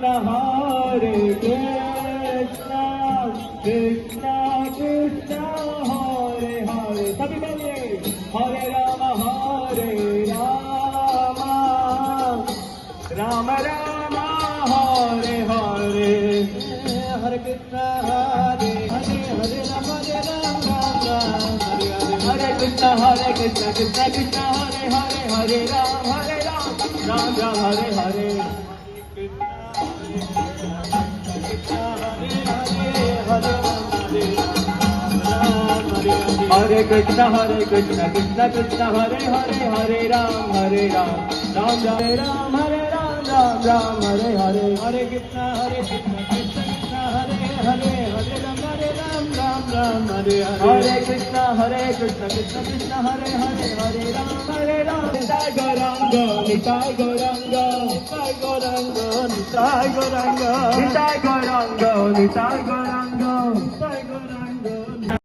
Krishna, Hare Krishna, Krishna Krishna, Hare Hare. सभी बोलिए Hare Rama, Rama Rama, Hare Hare. Hare Krishna, Hare Hare, Hare Rama, Hare Krishna, Krishna Krishna, Hare Hare, Hare Ram, Ram Ram, Hare Hare. Hare Krishna, Krishna Krishna, Hare Hare, Hare Ram, Ram Ram, Hare Ram, Ram Ram, Hare Hare. Hare Krishna, Krishna Krishna, Hare Hare, Hare Ram, Ram Ram, Hare Hare. Hare Krishna, Krishna Krishna, Hare Hare, Hare Ram, Ram. Nitai Gauranga, Nitai Gauranga, Nitai Gauranga, Nitai Gauranga, Nitai Gauranga, Nitai Gauranga, Nitai Gauranga.